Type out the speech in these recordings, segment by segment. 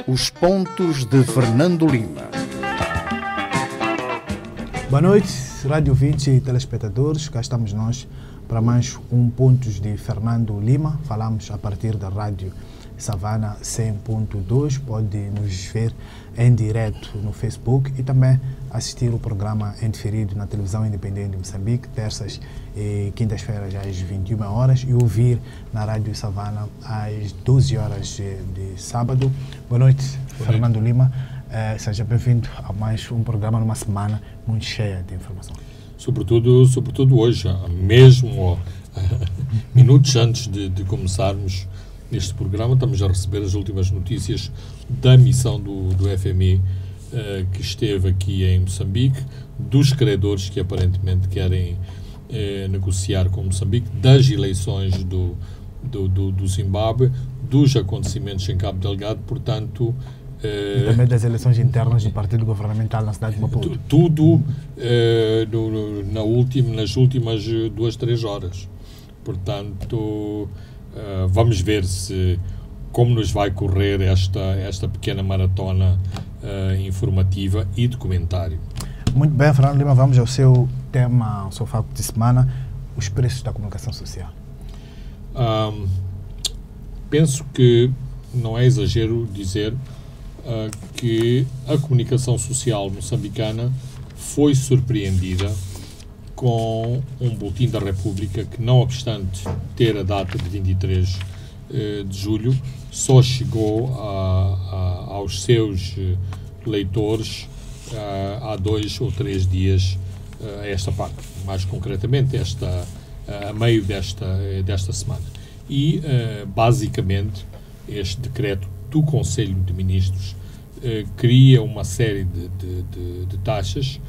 Os pontos de Fernando Lima. Boa noite, rádio ouvintes e telespectadores. Cá estamos nós para mais um Pontos de Fernando Lima. Falamos a partir da rádio Savana 100.2. Pode nos ver em direto no Facebook e também assistir o programa em diferido na televisão independente de Moçambique, terças e quintas-feiras às 21 horas e ouvir na rádio Savana às 12 horas de sábado. Boa noite, Fernando Lima. Seja bem-vindo a mais um programa numa semana muito cheia de informação. Sobretudo hoje, mesmo minutos antes de começarmos este programa, estamos a receber as últimas notícias da missão do FMI que esteve aqui em Moçambique, dos credores que aparentemente querem negociar com Moçambique, das eleições do Zimbábue, dos acontecimentos em Cabo Delgado, portanto... E também das eleições internas do partido governamental na cidade de Maputo. Tudo nas últimas 2-3 horas. Portanto, vamos ver como nos vai correr esta pequena maratona informativa e documentário. Muito bem, Fernando Lima, vamos ao seu tema, ao seu fato de semana, os preços da comunicação social. Penso que não é exagero dizer que a comunicação social moçambicana foi surpreendida com um boletim da República que, não obstante ter a data de 23 de julho, só chegou aos seus leitores há 2 ou 3 dias a esta parte, mais concretamente a meio desta semana. E, basicamente, este decreto do Conselho de Ministros cria uma série de taxas,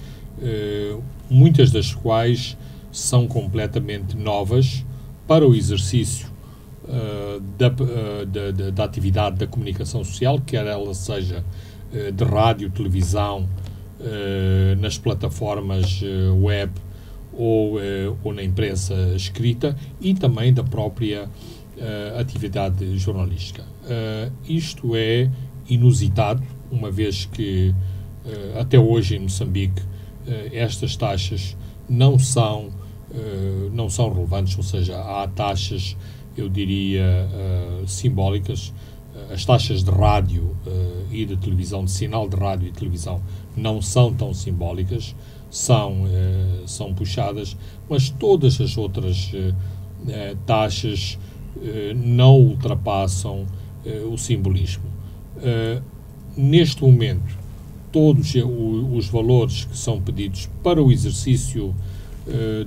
muitas das quais são completamente novas para o exercício da atividade da comunicação social, quer ela seja de rádio, televisão, nas plataformas web ou na imprensa escrita, e também da própria atividade jornalística. Isto é inusitado, uma vez que até hoje em Moçambique estas taxas não são relevantes, ou seja, há taxas, eu diria, simbólicas. As taxas de rádio e de televisão, de sinal de rádio e televisão, não são tão simbólicas, são puxadas, mas todas as outras taxas não ultrapassam o simbolismo. Neste momento, todos os valores que são pedidos para o exercício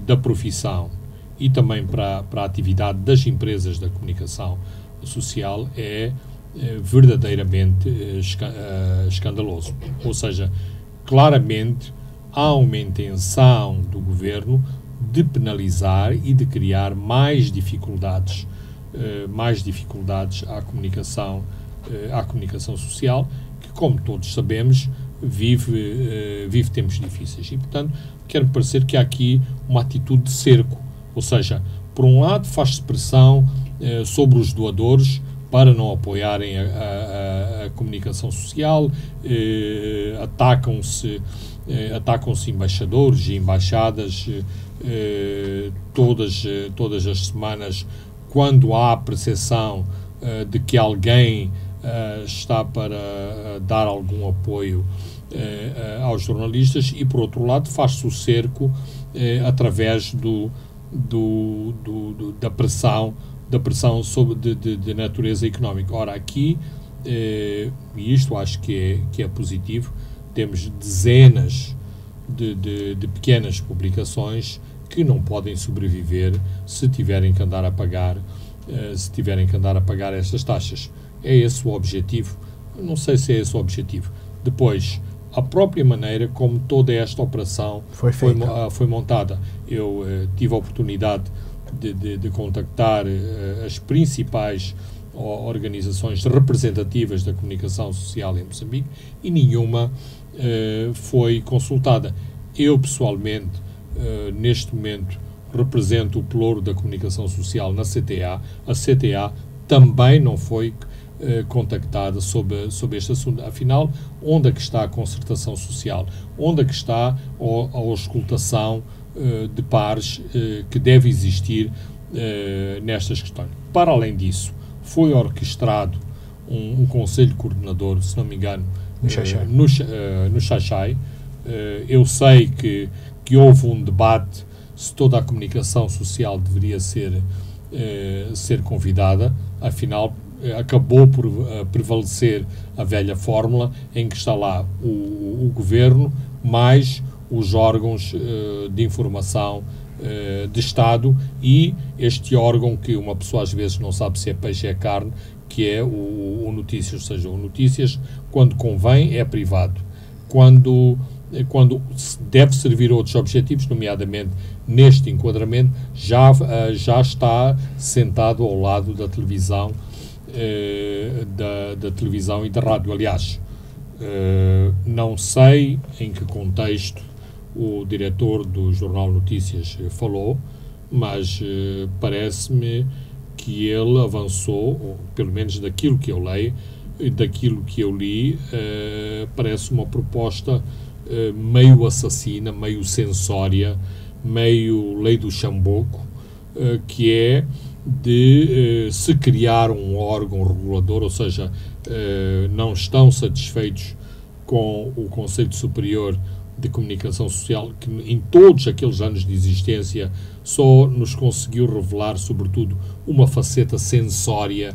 da profissão e também para a atividade das empresas da comunicação social é verdadeiramente escandaloso. Ou seja, claramente há uma intenção do governo de penalizar e de criar mais dificuldades à comunicação social, que, como todos sabemos, vive tempos difíceis. E, portanto, quer-me parecer que há aqui uma atitude de cerco. Ou seja, por um lado faz-se pressão sobre os doadores para não apoiarem a comunicação social, atacam-se embaixadores e embaixadas todas as semanas, quando há a percepção de que alguém está para dar algum apoio aos jornalistas, e, por outro lado, faz-se o cerco através da pressão de natureza económica. Ora, aqui, e isto acho que é positivo, temos dezenas de pequenas publicações que não podem sobreviver se tiverem que andar a pagar estas taxas. É esse o objetivo? Não sei se é esse o objetivo. Depois, a própria maneira como toda esta operação foi montada. Eu tive a oportunidade de contactar as principais organizações representativas da comunicação social em Moçambique e nenhuma foi consultada. Eu, pessoalmente, neste momento, represento o pelouro da comunicação social na CTA. A CTA também não foi contactada sobre este assunto. Afinal, onde é que está a concertação social? Onde é que está a auscultação de pares que deve existir nestas questões? Para além disso, foi orquestrado um conselho coordenador, se não me engano, no Xaixai. Eu sei que houve um debate se toda a comunicação social deveria ser convidada. Afinal, acabou por prevalecer a velha fórmula em que está lá o governo mais os órgãos de informação de Estado e este órgão que uma pessoa às vezes não sabe se é peixe ou é carne, que é o Notícias. Ou seja, o Notícias, quando convém, é privado. Quando deve servir a outros objetivos, nomeadamente neste enquadramento, já está sentado ao lado da televisão, da televisão e da rádio. Aliás, não sei em que contexto o diretor do Jornal Notícias falou, mas parece-me que ele avançou, ou pelo menos daquilo que eu leio, daquilo que eu li, parece uma proposta meio assassina, meio censória, meio lei do Chamboco, que é de se criar um órgão regulador, ou seja, não estão satisfeitos com o Conselho Superior de Comunicação Social, que em todos aqueles anos de existência só nos conseguiu revelar, sobretudo, uma faceta censória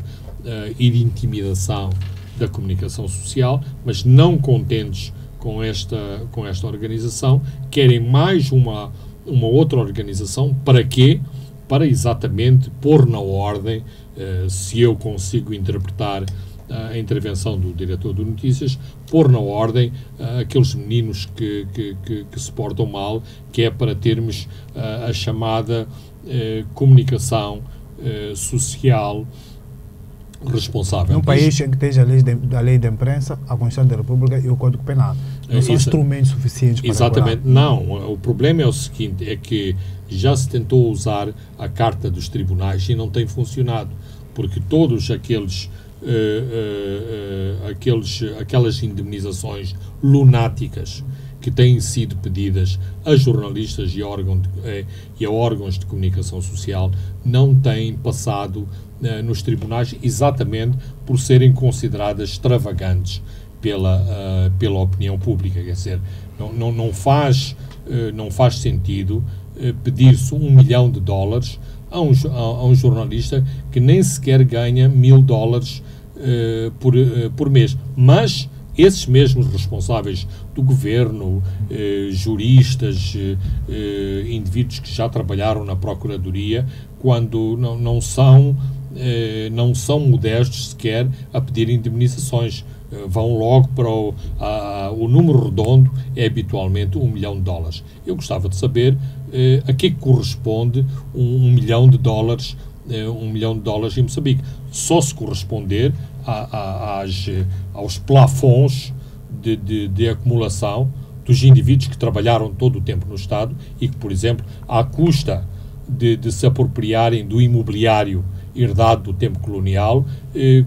e de intimidação da comunicação social, mas não contentes com esta organização, querem mais uma outra organização. Para quê? Para exatamente pôr na ordem, se eu consigo interpretar a intervenção do diretor do Notícias, pôr na ordem aqueles meninos que se portam mal, que é para termos a chamada comunicação social responsável. Num país em que esteja a lei da imprensa, a Constituição da República e o Código Penal. Não são instrumentos suficientes para exatamente, não. O problema é o seguinte, é que já se tentou usar a Carta dos Tribunais e não tem funcionado, porque todos aquelas indemnizações lunáticas que têm sido pedidas a jornalistas e a órgãos de comunicação social não têm passado nos tribunais, exatamente por serem consideradas extravagantes pela opinião pública. Quer dizer, não faz sentido pedir-se $1 milhão a um jornalista que nem sequer ganha $1.000 por mês. Mas esses mesmos responsáveis do governo, juristas, indivíduos que já trabalharam na Procuradoria, quando não são modestos sequer a pedir indemnizações, vão logo para o número redondo, é habitualmente $1 milhão. Eu gostava de saber a que corresponde $1 milhão, $1 milhão em Moçambique. Só se corresponder aos plafons de acumulação dos indivíduos que trabalharam todo o tempo no Estado e que, por exemplo, à custa de se apropriarem do imobiliário herdado do tempo colonial,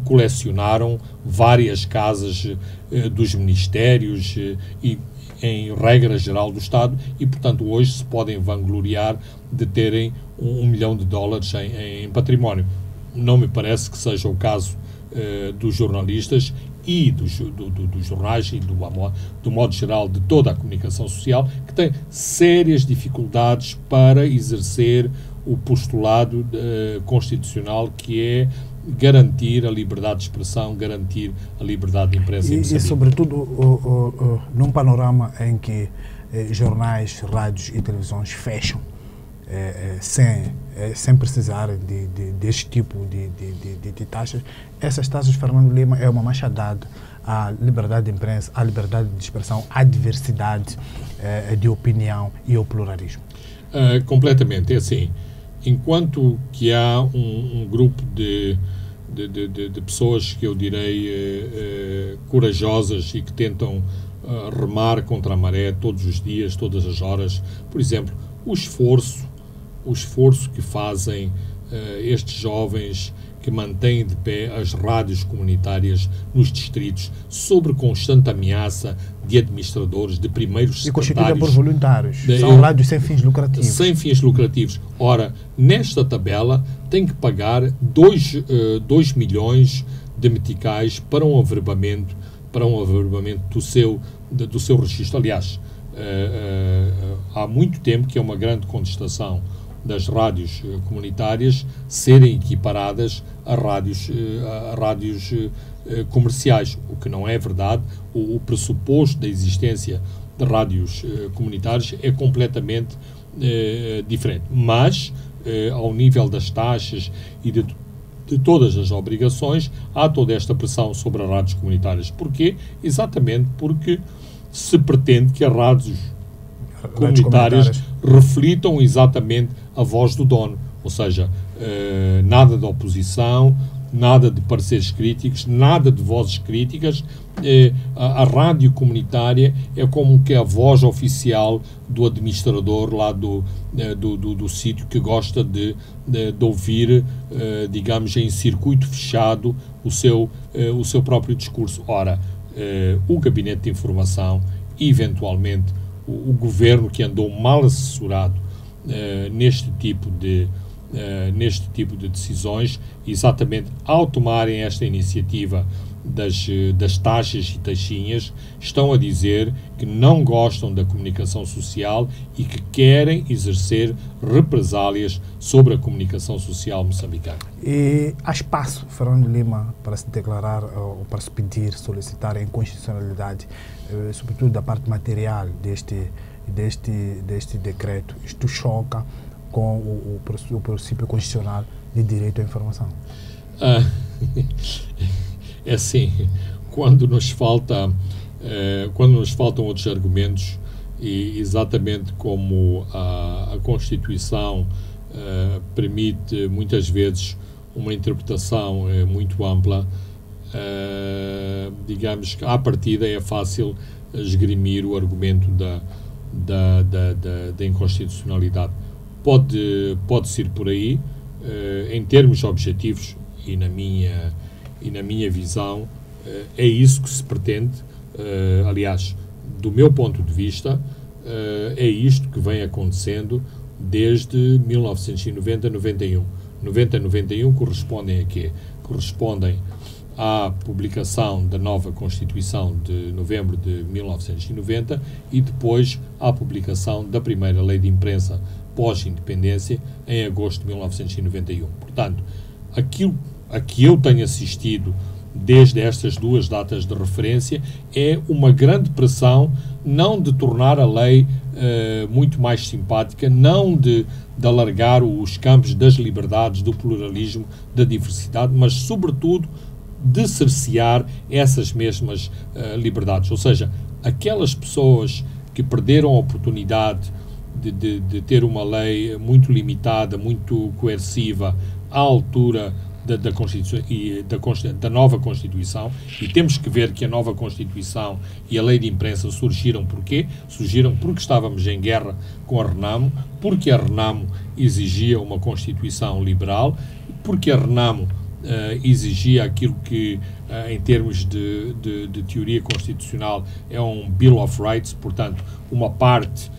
colecionaram várias casas dos ministérios e, em regra geral, do Estado, e, portanto, hoje se podem vangloriar de terem $1 milhão em património. Não me parece que seja o caso dos jornalistas e dos jornais e do modo geral de toda a comunicação social, que tem sérias dificuldades para exercer o postulado constitucional, que é garantir a liberdade de expressão, garantir a liberdade de imprensa. E sobretudo, num panorama em que jornais, rádios e televisões fecham, sem precisar deste tipo de taxas, essas taxas, Fernando Lima, é uma machadada à liberdade de imprensa, à liberdade de expressão, à diversidade de opinião e ao pluralismo. Completamente. É assim, enquanto que há um grupo de pessoas que eu direi corajosas e que tentam remar contra a maré todos os dias, todas as horas, por exemplo, o esforço que fazem estes jovens que mantém de pé as rádios comunitárias nos distritos sob constante ameaça de administradores, de primeiros secretários. E constituída por voluntários. São rádios sem fins lucrativos. Sem fins lucrativos. Ora, nesta tabela tem que pagar 2 milhões de meticais para um averbamento do seu registro. Aliás, há muito tempo que é uma grande contestação das rádios comunitárias serem equiparadas a rádios comerciais, o que não é verdade. O pressuposto da existência de rádios comunitárias é completamente diferente. Mas, ao nível das taxas e de todas as obrigações, há toda esta pressão sobre as rádios comunitárias. Porquê? Exatamente porque se pretende que as rádios comunitárias reflitam exatamente a voz do dono, ou seja, nada de oposição, nada de pareceres críticos, nada de vozes críticas. A rádio comunitária é como que a voz oficial do administrador lá do sítio, que gosta de ouvir, digamos, em circuito fechado o seu próprio discurso. Ora, o Gabinete de Informação e, eventualmente, o Governo, que andou mal assessorado neste tipo de decisões, exatamente ao tomarem esta iniciativa das taxas e taxinhas, estão a dizer que não gostam da comunicação social e que querem exercer represálias sobre a comunicação social moçambicana. E há espaço, Fernando Lima, para se declarar ou para se pedir, solicitar a inconstitucionalidade, sobretudo da parte material deste decreto? Isto choca com o princípio constitucional de direito à informação? É assim, quando nos faltam outros argumentos, e exatamente como a Constituição permite muitas vezes uma interpretação muito ampla, digamos que à partida é fácil esgrimir o argumento da inconstitucionalidade. Pode-se ir por aí, em termos objetivos, e na minha visão, é isso que se pretende. Aliás, do meu ponto de vista, é isto que vem acontecendo desde 1990-91. 90-91 correspondem a quê? Correspondem à publicação da nova Constituição de novembro de 1990 e depois à publicação da primeira lei de imprensa pós-independência em agosto de 1991. Portanto, aquilo a que eu tenho assistido desde estas duas datas de referência é uma grande pressão, não de tornar a lei muito mais simpática, não de alargar os campos das liberdades, do pluralismo, da diversidade, mas, sobretudo, de cercear essas mesmas liberdades. Ou seja, aquelas pessoas que perderam a oportunidade de ter uma lei muito limitada, muito coerciva, à altura da Constituição e da nova Constituição, e temos que ver que a nova Constituição e a lei de imprensa surgiram porquê? Surgiram porque estávamos em guerra com a Renamo, porque a Renamo exigia uma Constituição liberal, porque a Renamo exigia aquilo que, em termos de teoria constitucional, é um Bill of Rights, portanto, uma parte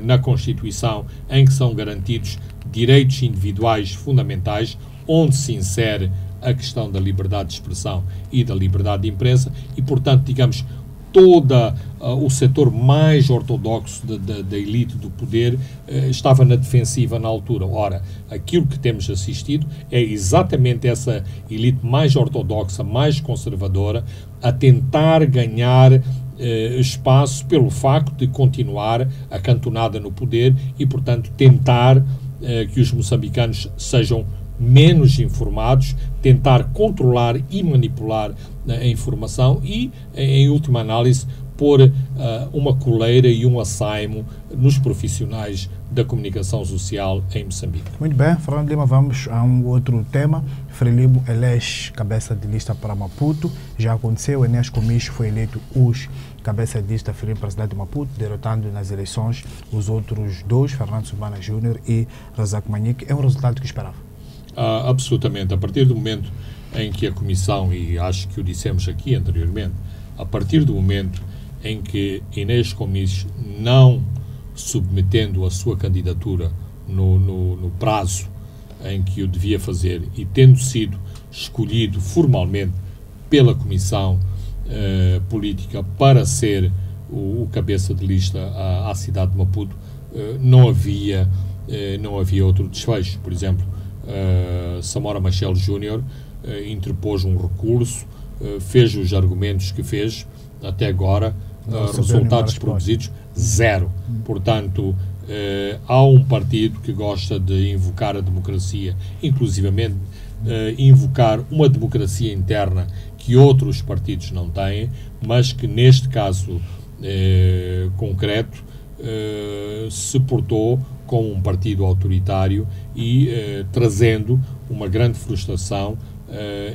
na Constituição em que são garantidos direitos individuais fundamentais, onde se insere a questão da liberdade de expressão e da liberdade de imprensa e, portanto, digamos, todo o setor mais ortodoxo da elite do poder estava na defensiva na altura. Ora, aquilo que temos assistido é exatamente essa elite mais ortodoxa, mais conservadora, a tentar ganhar espaço pelo facto de continuar acantonada no poder e, portanto, tentar que os moçambicanos sejam menos informados, tentar controlar e manipular a informação e, em última análise, pôr uma coleira e um assaimo nos profissionais da comunicação social em Moçambique. Muito bem, Fernando Lima, vamos a um outro tema. Frelimo elege cabeça de lista para Maputo. Já aconteceu, Enéas Comicho foi eleito os cabeça de lista Frelimo para a cidade de Maputo, derrotando nas eleições os outros dois, Fernando Subana Júnior e Razak Manique. É um resultado que esperava. Absolutamente. A partir do momento em que a Comissão, e acho que o dissemos aqui anteriormente, a partir do momento em que Inês Comices, não submetendo a sua candidatura no prazo em que o devia fazer e tendo sido escolhido formalmente pela Comissão Política para ser o cabeça de lista à cidade de Maputo, não havia outro desfecho. Por exemplo, Samora Machel Júnior interpôs um recurso, fez os argumentos que fez, até agora resultados produzidos, zero. Portanto, há um partido que gosta de invocar a democracia, inclusivamente invocar uma democracia interna que outros partidos não têm, mas que neste caso concreto se portou como um partido autoritário e trazendo uma grande frustração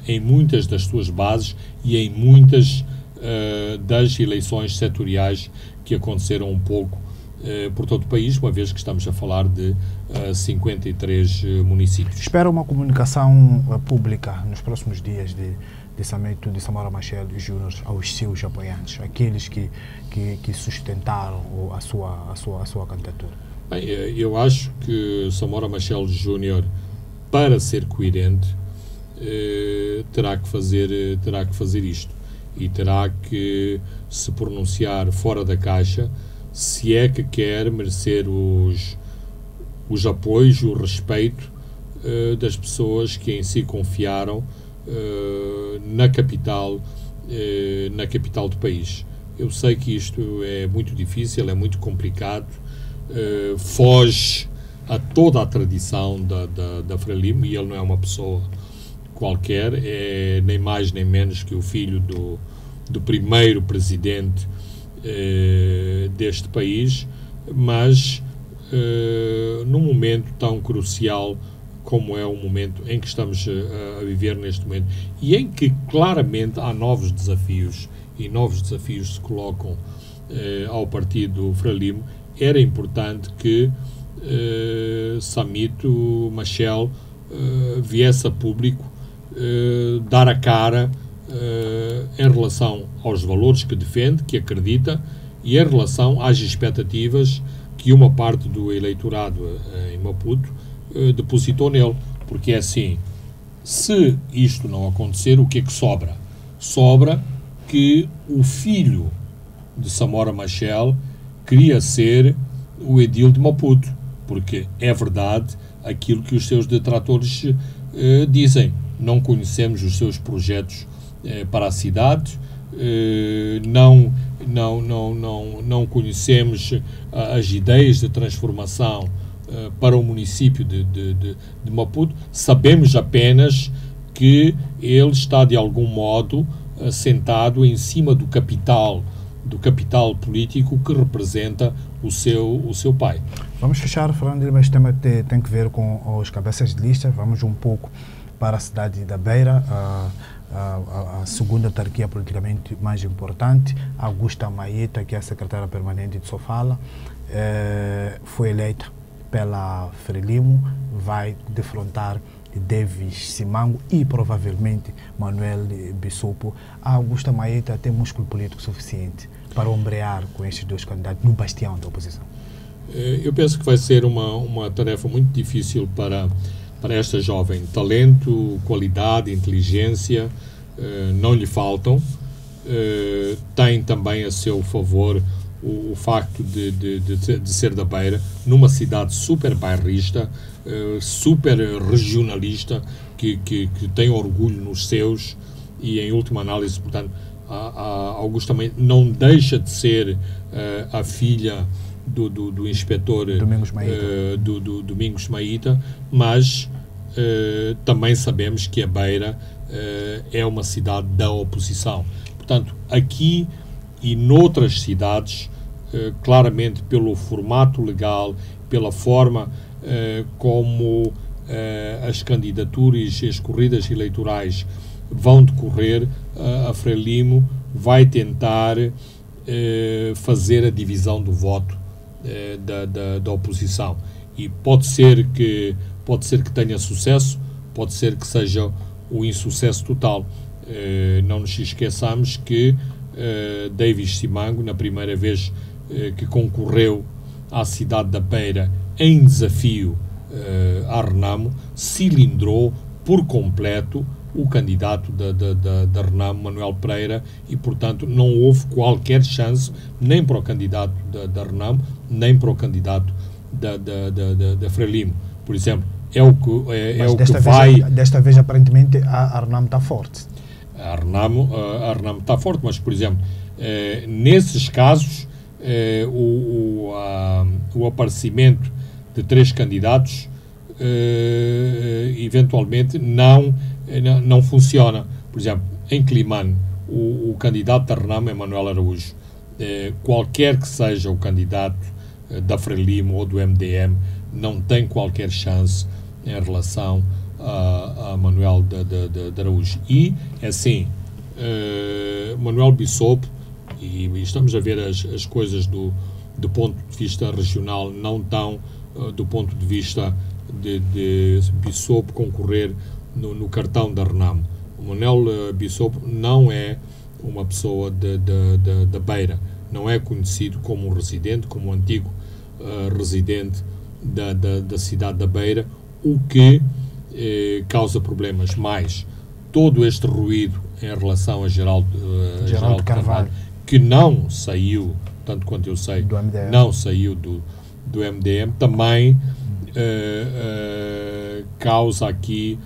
em muitas das suas bases e em muitas das eleições setoriais que aconteceram um pouco por todo o país, uma vez que estamos a falar de 53 municípios. Espera uma comunicação pública nos próximos dias de Samito de Samora Machel Júnior aos seus apoiantes, aqueles que sustentaram a sua candidatura? Bem, eu acho que Samora Machel Júnior, para ser coerente, terá que fazer isto e terá que se pronunciar fora da caixa, se é que quer merecer os apoios, o respeito das pessoas que em si confiaram na capital do país. Eu sei que isto é muito difícil, é muito complicado, foge a toda a tradição da Frelimo, e ele não é uma pessoa qualquer, é nem mais nem menos que o filho do primeiro presidente deste país, mas num momento tão crucial como é o momento em que estamos a viver neste momento, e em que claramente há novos desafios, e novos desafios se colocam ao partido Frelimo, era importante que Samito Machel viesse a público dar a cara em relação aos valores que defende, que acredita, e em relação às expectativas que uma parte do eleitorado em Maputo depositou nele. Porque é assim, se isto não acontecer, o que é que sobra? Sobra que o filho de Samora Machel queria ser o edil de Maputo, porque é verdade aquilo que os seus detratores dizem. Não conhecemos os seus projetos para a cidade, não conhecemos as ideias de transformação para o município de Maputo. Sabemos apenas que ele está de algum modo assentado em cima do capital político que representa o seu pai. Vamos fechar, Fernando, mas o tema tem que ver com os cabeças de lista. Vamos um pouco para a cidade da Beira, a segunda autarquia politicamente mais importante. Augusta Maeta, que é a secretária permanente de Sofala, foi eleita pela Frelimo, vai defrontar Davis Simango e provavelmente Manuel Bissopo. A Augusta Maeta tem músculo político suficiente para ombrear com estes dois candidatos no bastião da oposição? Eu penso que vai ser uma tarefa muito difícil para esta jovem. Talento, qualidade, inteligência não lhe faltam. Tem também a seu favor o facto de ser da Beira, numa cidade super bairrista, super regionalista, que tem orgulho nos seus, e em última análise, portanto, a Augusta não deixa de ser a filha do inspetor Domingos Maíta, Domingos Maíta, mas também sabemos que a Beira é uma cidade da oposição. Portanto, aqui e noutras cidades, claramente pelo formato legal, pela forma como as candidaturas e as corridas eleitorais vão decorrer, a Frelimo vai tentar fazer a divisão do voto da oposição. E pode ser que tenha sucesso, pode ser que seja o insucesso total. Não nos esqueçamos que David Simango, na primeira vez que concorreu à cidade da Beira em desafio à Renamo, cilindrou por completo o candidato da Renamo, Manuel Pereira, e, portanto, não houve qualquer chance nem para o candidato da Renamo, nem para o candidato da Frelimo. Por exemplo, é o que vai... Desta vez, aparentemente, a Renamo está forte. A Renamo está forte, mas, por exemplo, nesses casos, o aparecimento de 3 candidatos eventualmente não funciona. Por exemplo, em Climane, o candidato da Renamo é Manuel Araújo. Qualquer que seja o candidato da Frelimo ou do MDM, não tem qualquer chance em relação a Manuel de Araújo. E, assim, Manuel Bissopo, e estamos a ver as coisas do ponto de vista regional, não tão do ponto de vista de Bissopo concorrer no cartão da Renamo. O Manuel Bissopo não é uma pessoa da Beira, não é conhecido como um residente, como um antigo residente da cidade da Beira, o que causa problemas. Mais todo este ruído em relação a Geraldo Carvalho, que não saiu, tanto quanto eu sei, não saiu do MDM, também causa aqui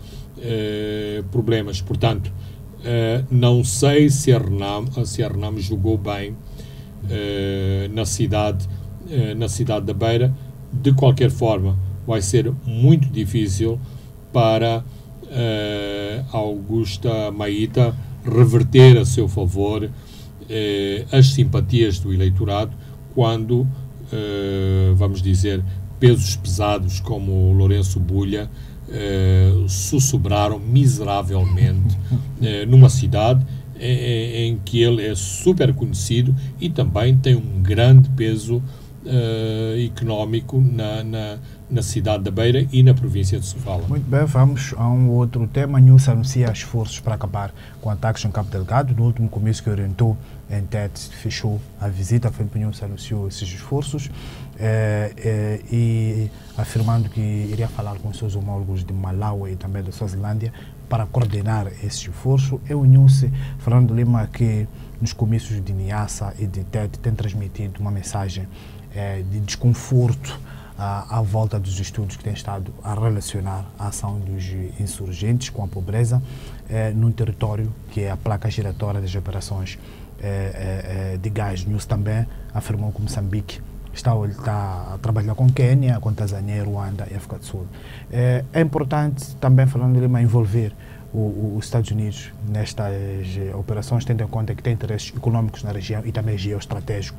problemas. Portanto, não sei se a Renamo jogou bem na cidade da Beira. De qualquer forma, vai ser muito difícil para Augusta Maíta reverter a seu favor as simpatias do eleitorado quando, vamos dizer, pesos pesados como Lourenço Bulha sussurraram miseravelmente numa cidade em que ele é super conhecido e também tem um grande peso económico na cidade da Beira e na província de Sofala. Muito bem, vamos a um outro tema. Nilce anuncia esforços para acabar com ataques em Cabo Delgado. No último comício que orientou em Tete, fechou a visita. A Filipe Nilce anunciou esses esforços e afirmando que iria falar com seus homólogos de Malawi e também da Suazilândia para coordenar esse esforço. É o Nilce Fernando Lima que nos comícios de Niassa e de Tete tem transmitido uma mensagem de desconforto à volta dos estudos que têm estado a relacionar a ação dos insurgentes com a pobreza num território que é a placa giratória das operações de gás. Nilce também afirmou que Moçambique está a trabalhar com Quênia, com Tanzânia, Ruanda e África do Sul. É importante também, Fernando Lima, envolver os Estados Unidos nestas operações, tendo em conta que tem interesses econômicos na região e também geoestratégicos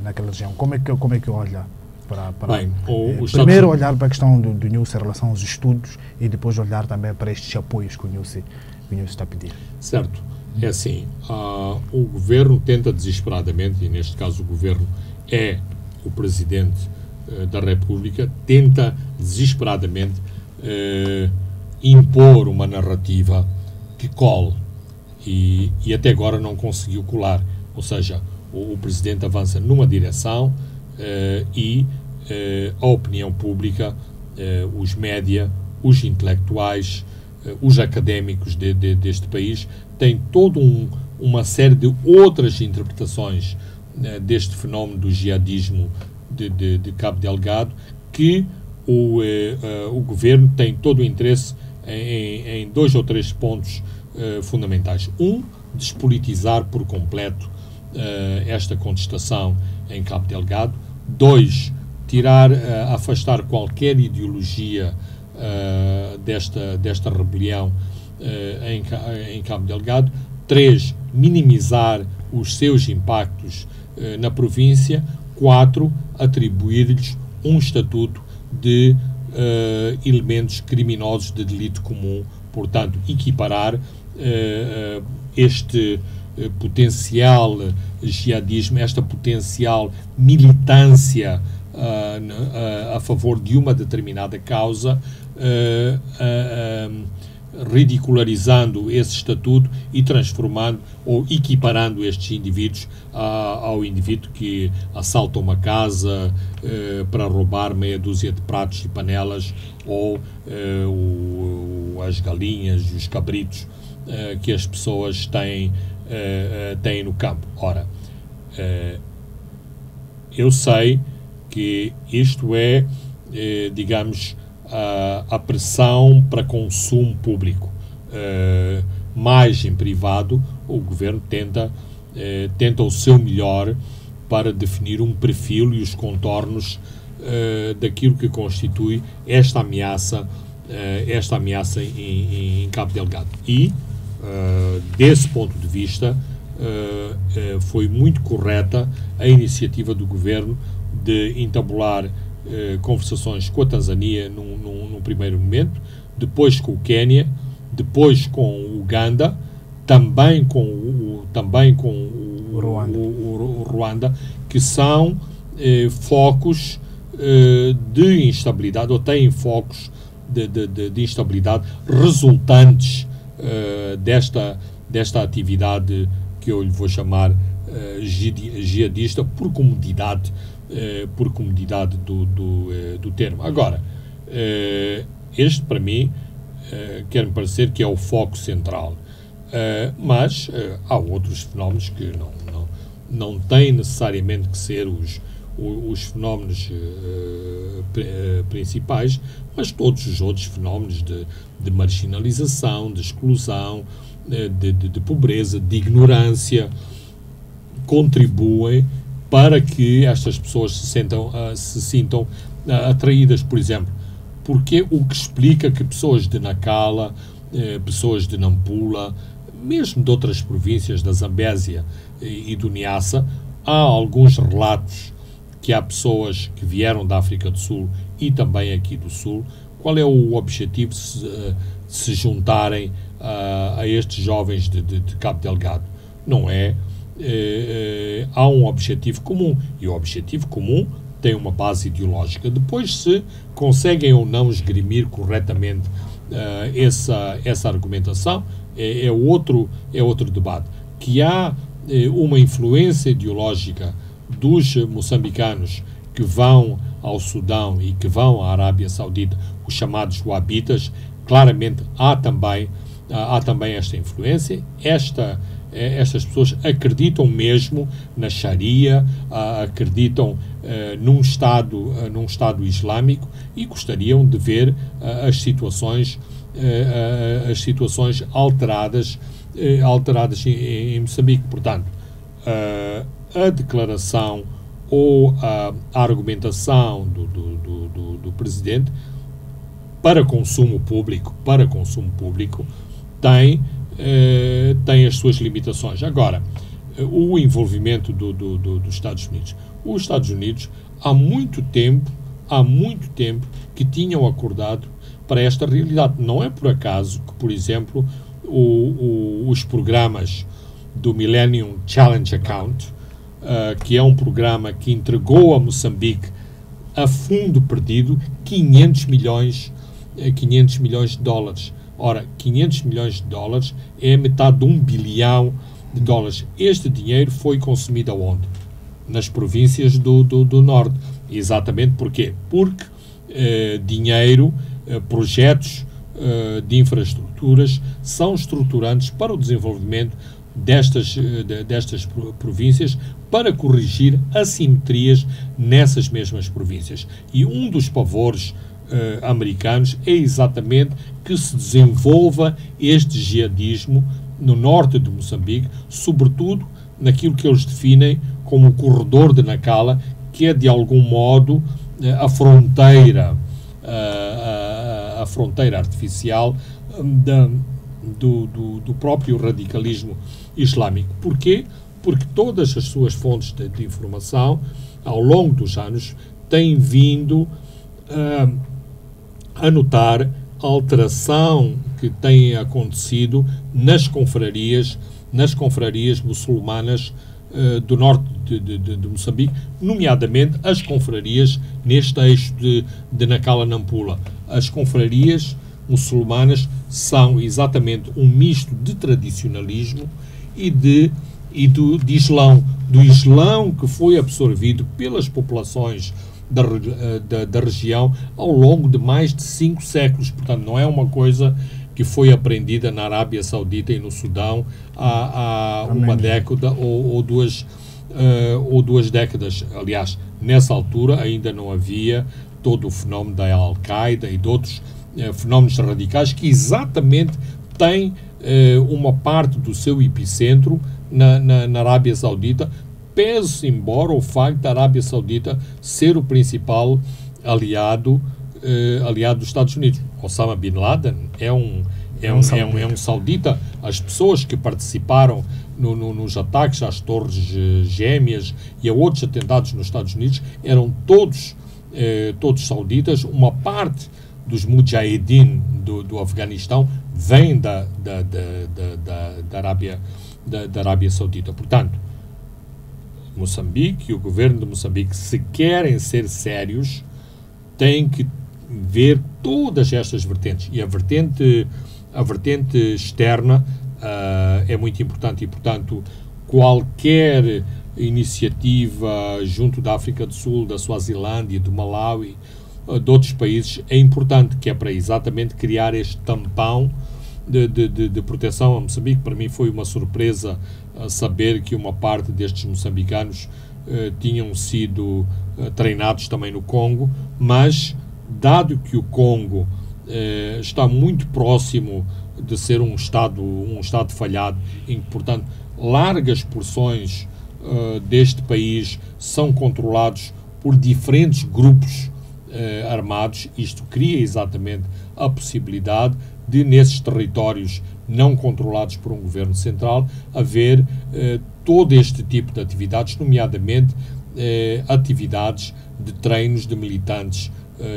naquela região. Como é que olha para Bem, primeiro olhar para a questão do Nilce em relação aos estudos e depois olhar também para estes apoios que o Nilce está a pedir? Certo. É assim, o governo tenta desesperadamente, e neste caso o governo é o Presidente da República, tenta desesperadamente impor uma narrativa que cole e até agora não conseguiu colar. Ou seja, o Presidente avança numa direção e a opinião pública, os média, os intelectuais, os académicos deste país têm toda uma série de outras interpretações deste fenómeno do jihadismo de Cabo Delgado, que o governo tem todo o interesse em 2 ou 3 pontos fundamentais. Despolitizar por completo esta contestação em Cabo Delgado. 2, afastar qualquer ideologia desta rebelião em Cabo Delgado. 3, minimizar os seus impactos na província. 4, atribuir-lhes um estatuto de elementos criminosos de delito comum, portanto, equiparar este potencial jihadismo, esta potencial militância a favor de uma determinada causa, ridicularizando esse estatuto e transformando ou equiparando estes indivíduos ao indivíduo que assalta uma casa para roubar meia dúzia de pratos e panelas, ou as galinhas e os cabritos que as pessoas têm no campo. Ora, eu sei que isto é, digamos, a pressão para consumo público. Mais em privado, o governo tenta o seu melhor para definir um perfil e os contornos daquilo que constitui esta ameaça em Cabo Delgado. E, desse ponto de vista, foi muito correta a iniciativa do governo de entabular conversações com a Tanzânia num primeiro momento, depois com o Quênia, depois com o Uganda, também com o Ruanda, que são focos de instabilidade, ou têm focos de instabilidade resultantes desta atividade que eu lhe vou chamar jihadista, por comodidade do termo. Agora, este para mim quer-me parecer que é o foco central, mas há outros fenómenos que não têm necessariamente que ser os fenómenos principais, mas todos os outros fenómenos de marginalização, de exclusão, de pobreza, de ignorância, contribuem para que estas pessoas se sintam atraídas. Por exemplo, porque o que explica que pessoas de Nacala, pessoas de Nampula, mesmo de outras províncias da Zambésia e do Niassa, há alguns relatos que há pessoas que vieram da África do Sul e também aqui do Sul. Qual é o objetivo de se juntarem a estes jovens de Cabo Delgado? Não é? Há um objetivo comum, e o objetivo comum tem uma base ideológica. Depois, se conseguem ou não esgrimir corretamente essa argumentação, é outro debate. Que há uma influência ideológica dos moçambicanos que vão ao Sudão e que vão à Arábia Saudita, os chamados wahabitas, claramente há também esta influência. Estas pessoas acreditam mesmo na Sharia, acreditam num Estado islâmico e gostariam de ver as situações alteradas em Moçambique. Portanto, a declaração ou a argumentação do Presidente para consumo público tem as suas limitações. Agora, o envolvimento dos Estados Unidos. Os Estados Unidos, há muito tempo que tinham acordado para esta realidade. Não é por acaso que, por exemplo, os programas do Millennium Challenge Account, que é um programa que entregou a Moçambique a fundo perdido 500 milhões de dólares. Ora, 500 milhões de dólares é metade de 1 bilhão de dólares. Este dinheiro foi consumido aonde? Nas províncias do Norte. Exatamente porquê? Porque projetos de infraestruturas são estruturantes para o desenvolvimento destas províncias, para corrigir assimetrias nessas mesmas províncias. E um dos pavores americanos é exatamente que se desenvolva este jihadismo no norte de Moçambique, sobretudo naquilo que eles definem como o corredor de Nacala, que é de algum modo a fronteira artificial do próprio radicalismo islâmico. Porquê? Porque todas as suas fontes de informação, ao longo dos anos, têm vindo a notar a alteração que tem acontecido nas confrarias muçulmanas do norte de Moçambique, nomeadamente as confrarias neste eixo de Nacala-Nampula. As confrarias muçulmanas são exatamente um misto de tradicionalismo e do Islão, do Islão que foi absorvido pelas populações da região ao longo de mais de 5 séculos. Portanto, não é uma coisa que foi aprendida na Arábia Saudita e no Sudão há uma década ou duas décadas. Aliás, nessa altura ainda não havia todo o fenómeno da Al-Qaeda e de outros fenómenos radicais que exatamente têm uma parte do seu epicentro na Arábia Saudita, pese embora o facto da Arábia Saudita ser o principal aliado dos Estados Unidos. Osama Bin Laden é um saudita. As pessoas que participaram nos ataques às Torres Gêmeas e a outros atentados nos Estados Unidos eram todos sauditas. Uma parte dos mujahideen do Afeganistão vem da Arábia Saudita. Portanto, Moçambique e o governo de Moçambique, se querem ser sérios, têm que ver todas estas vertentes. E a vertente externa é muito importante e, portanto, qualquer iniciativa junto da África do Sul, da Suazilândia, do Malawi, de outros países, é importante, que é para exatamente criar este tampão de proteção a Moçambique. Para mim foi uma surpresa saber que uma parte destes moçambicanos tinham sido treinados também no Congo, mas dado que o Congo está muito próximo de ser um Estado falhado, em que, portanto, largas porções deste país são controlados por diferentes grupos armados, isto cria exatamente a possibilidade de, nesses territórios não controlados por um governo central, haver todo este tipo de atividades, nomeadamente atividades de treinos de militantes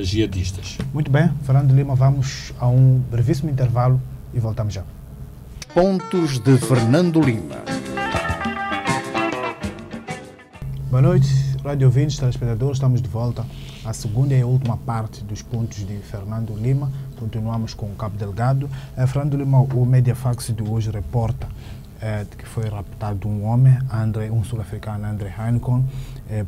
jihadistas. Muito bem, Fernando Lima, vamos a um brevíssimo intervalo e voltamos já. Pontos de Fernando Lima. Boa noite, rádio ouvintes, telespectadores, estamos de volta à segunda e última parte dos pontos de Fernando Lima. Continuamos com o Cabo Delgado. Fernando Lima, o Mediafax de hoje reporta que foi raptado um homem, um sul-africano, André Heineken,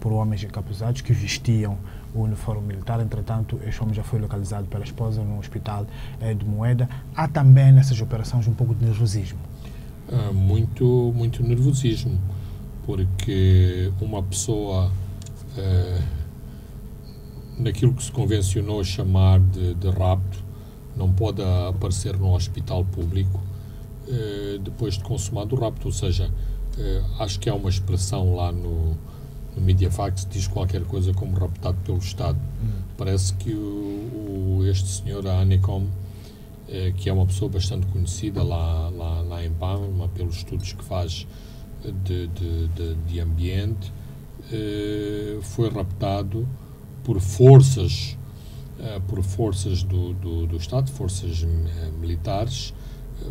por homens encapuzados que vestiam o uniforme militar. Entretanto, este homem já foi localizado pela esposa no hospital de Moeda. Há também nessas operações um pouco de nervosismo. Muito nervosismo, porque uma pessoa, naquilo que se convencionou chamar de rapto, não pode aparecer num hospital público depois de consumado o rapto. Ou seja, acho que há uma expressão lá no Mediafax que diz qualquer coisa como raptado pelo Estado. Parece que este senhor Heineken, que é uma pessoa bastante conhecida lá em Palma, pelos estudos que faz de ambiente, foi raptado por forças do Estado, forças militares,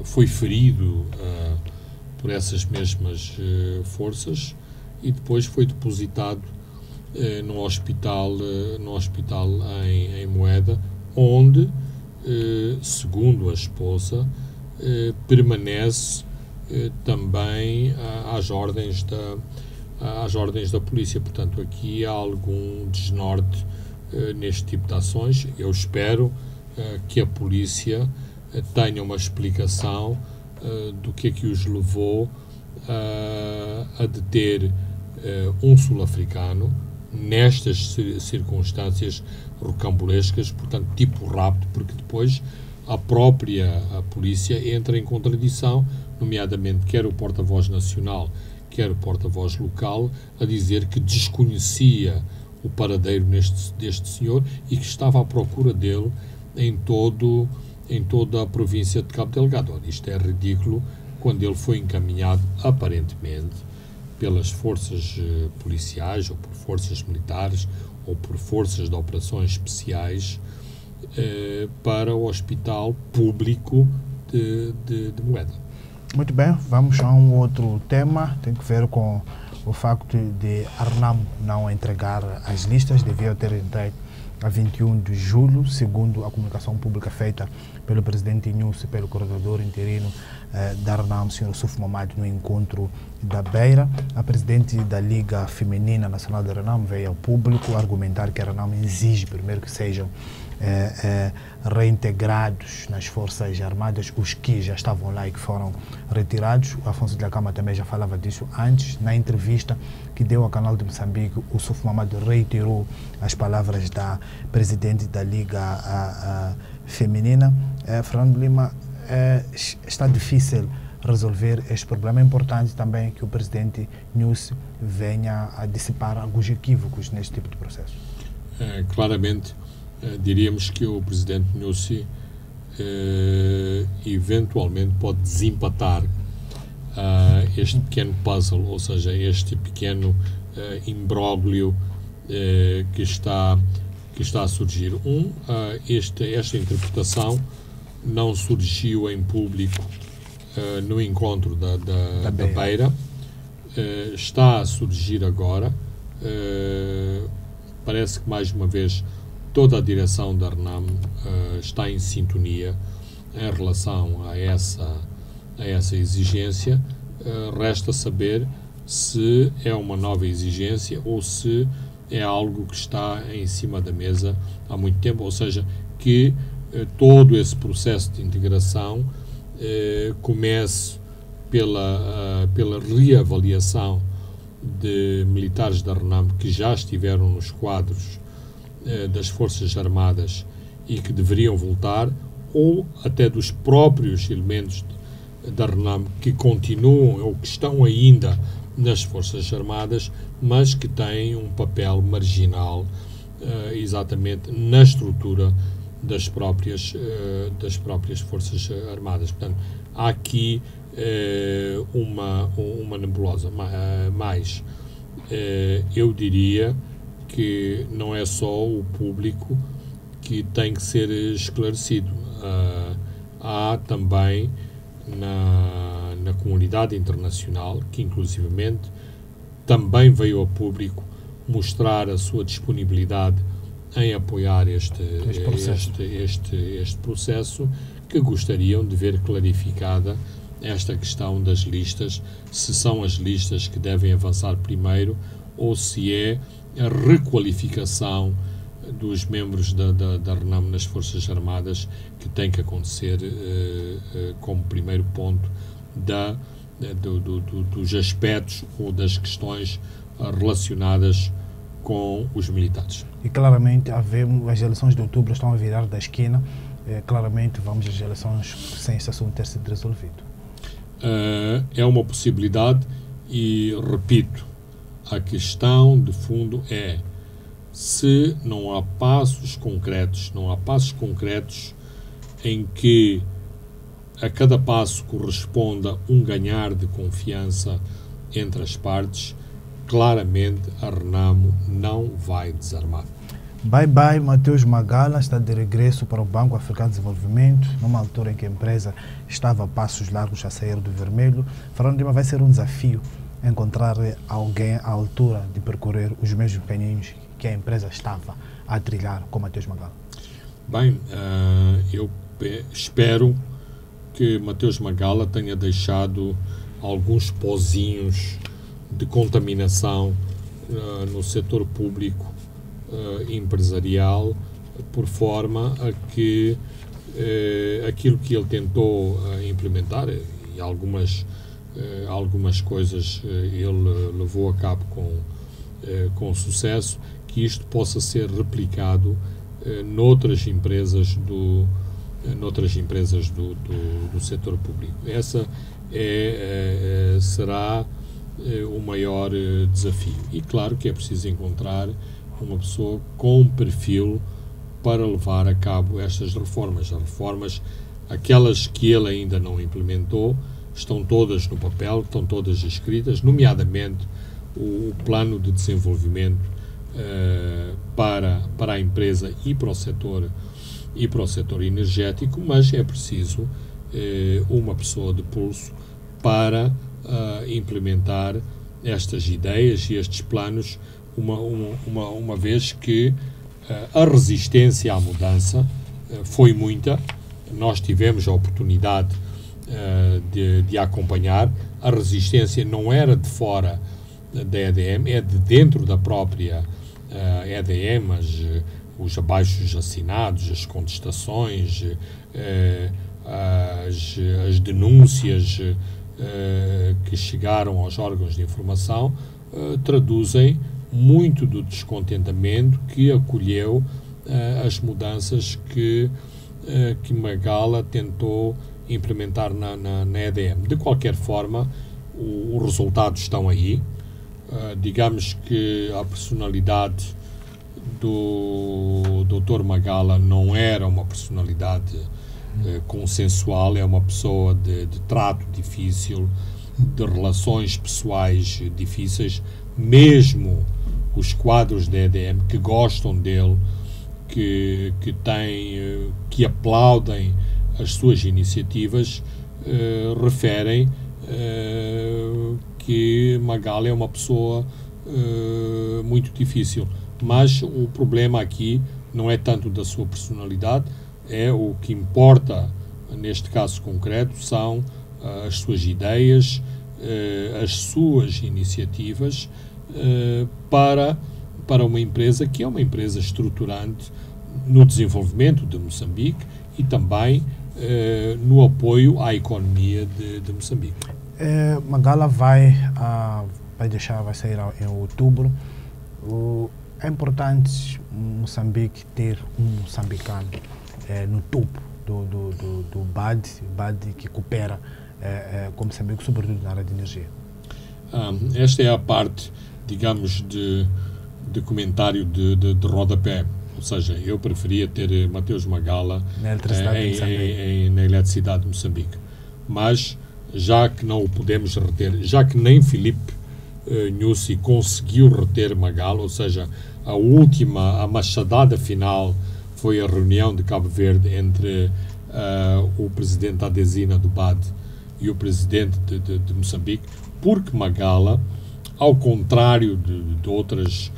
foi ferido por essas mesmas forças e depois foi depositado no hospital em Moeda, onde, segundo a esposa, permanece também às ordens da polícia. Portanto, aqui há algum desnorte neste tipo de ações. Eu espero que a polícia tenha uma explicação do que é que os levou a deter um sul-africano nestas circunstâncias rocambolescas, portanto, tipo rapto, porque depois a polícia entra em contradição, nomeadamente quer o porta-voz nacional, quer o porta-voz local, a dizer que desconhecia o paradeiro deste senhor e que estava à procura dele em toda a província de Cabo Delgado. Ora, isto é ridículo quando ele foi encaminhado, aparentemente, pelas forças policiais, ou por forças militares, ou por forças de operações especiais, para o hospital público de Moeda. Muito bem, vamos a um outro tema, tem que ver com o facto de a Renamo não entregar as listas, devia ter entregue a 21 de julho, segundo a comunicação pública feita pelo presidente Inúcio e pelo coordenador interino da Renamo, Sr. Suf Mamad, no encontro da Beira. A presidente da Liga Feminina Nacional da Renamo veio ao público argumentar que a Renamo exige primeiro que sejam reintegrados nas Forças Armadas os que já estavam lá e que foram retirados. O Afonso de la Cama também já falava disso antes. Na entrevista que deu ao canal de Moçambique, o Suf Mamad reiterou as palavras da presidente da Liga Feminina. Fernando Lima, está difícil resolver este problema. É importante também que o presidente Inúcio venha a dissipar alguns equívocos neste tipo de processo. Claramente, diríamos que o presidente Inúcio eventualmente pode desempatar este pequeno puzzle, ou seja, este pequeno imbróglio que está a surgir. Esta interpretação não surgiu em público no encontro da Beira, está a surgir agora. Parece que, mais uma vez, toda a direção da Renamo está em sintonia em relação a essa exigência. Resta saber se é uma nova exigência ou se é algo que está em cima da mesa há muito tempo, ou seja, que todo esse processo de integração comece pela reavaliação de militares da Renamo que já estiveram nos quadros das Forças Armadas e que deveriam voltar, ou até dos próprios elementos da Renamo que continuam ou que estão ainda nas Forças Armadas, mas que têm um papel marginal exatamente na estrutura das próprias Forças Armadas. Portanto, há aqui uma nebulosa. Mas eu diria que não é só o público que tem que ser esclarecido. Há também na comunidade internacional, que inclusivamente também veio ao público mostrar a sua disponibilidade em apoiar este processo, que gostariam de ver clarificada esta questão das listas, se são as listas que devem avançar primeiro ou se é a requalificação dos membros da Renamo nas Forças Armadas que tem que acontecer como primeiro ponto dos aspectos ou das questões relacionadas com os militares. E claramente as eleições de outubro estão a virar da esquina. Claramente vamos às eleições sem esse assunto ter sido resolvido. É uma possibilidade e, repito, a questão de fundo é se não há passos concretos em que a cada passo corresponda um ganhar de confiança entre as partes, claramente a Renamo não vai desarmar. Bye, Mateus Magala está de regresso para o Banco Africano de Desenvolvimento, numa altura em que a empresa estava a passos largos a sair do vermelho. Fernando Lima, vai ser um desafio encontrar alguém à altura de percorrer os mesmos caminhos que a empresa estava a trilhar com Mateus Magala? Bem, eu espero que Mateus Magala tenha deixado alguns pozinhos de contaminação no setor público empresarial, por forma a que aquilo que ele tentou implementar, e algumas coisas ele levou a cabo com sucesso, que isto possa ser replicado noutras empresas do setor público. Essa será o maior desafio. E claro que é preciso encontrar uma pessoa com um perfil para levar a cabo estas reformas. As reformas, aquelas que ele ainda não implementou, estão todas no papel, estão todas escritas, nomeadamente o plano de desenvolvimento para a empresa e para o setor energético, mas é preciso uma pessoa de pulso para implementar estas ideias e estes planos, uma vez que a resistência à mudança foi muita. Nós tivemos a oportunidade de acompanhar. A resistência não era de fora da EDM, é de dentro da própria EDM, os abaixos assinados, as contestações, as denúncias que chegaram aos órgãos de informação traduzem muito do descontentamento que acolheu as mudanças que Magala tentou implementar na EDM. De qualquer forma, os resultados estão aí. Digamos que a personalidade do Dr. Magala não era uma personalidade consensual, é uma pessoa de trato difícil, de relações pessoais difíceis. Mesmo os quadros da EDM que gostam dele, que aplaudem as suas iniciativas, referem que Magala é uma pessoa muito difícil. Mas o problema aqui não é tanto da sua personalidade, é o que importa neste caso concreto são as suas ideias, as suas iniciativas para uma empresa que é uma empresa estruturante no desenvolvimento de Moçambique e também no apoio à economia de Moçambique. Magala vai sair em outubro. É importante Moçambique ter um moçambicano no topo do BAD que coopera com Moçambique, sobretudo na área de energia. Esta é a parte, digamos, de comentário de rodapé. Ou seja, eu preferia ter Mateus Magala na eletricidade de Moçambique. Mas, já que não o podemos reter, já que nem Filipe Nyusi conseguiu reter Magala, ou seja, a machadada final foi a reunião de Cabo Verde entre o presidente da Adesina do BAD e o presidente de Moçambique, porque Magala, ao contrário de outras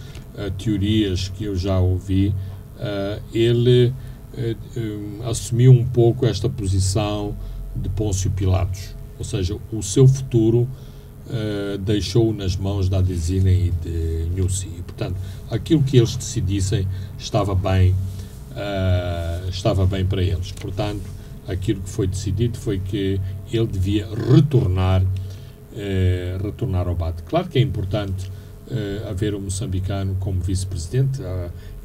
teorias que eu já ouvi, ele assumiu um pouco esta posição de Pôncio Pilatos, ou seja, o seu futuro deixou-o nas mãos da Adesina e de Nyusi. E, portanto, aquilo que eles decidissem estava bem para eles. Portanto, aquilo que foi decidido foi que ele devia retornar ao BAD. Claro que é importante haver um moçambicano como vice-presidente.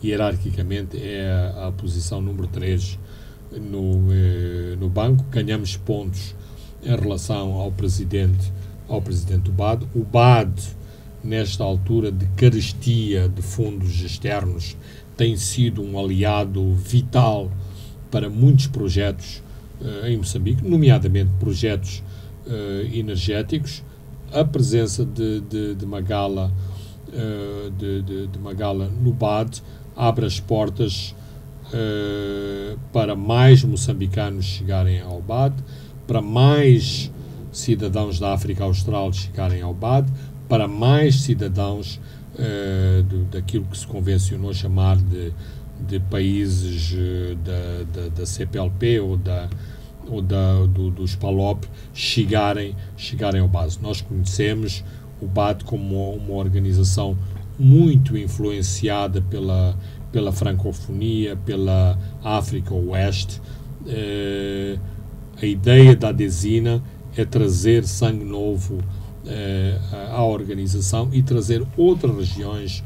Hierarquicamente é a posição número 3 no banco. Ganhamos pontos em relação ao presidente do BAD. O BAD, nesta altura de carestia de fundos externos, tem sido um aliado vital para muitos projetos em Moçambique, nomeadamente projetos energéticos. A presença de Magala no BAD abre as portas para mais moçambicanos chegarem ao BAD, para mais cidadãos da África Austral chegarem ao BAD, para mais cidadãos daquilo que se convencionou chamar de países da CPLP ou dos PALOP chegarem ao BAD. Nós conhecemos o BAD como uma organização muito influenciada pela francofonia, pela África Oeste. A ideia da Adesina é trazer sangue novo à organização e trazer outras regiões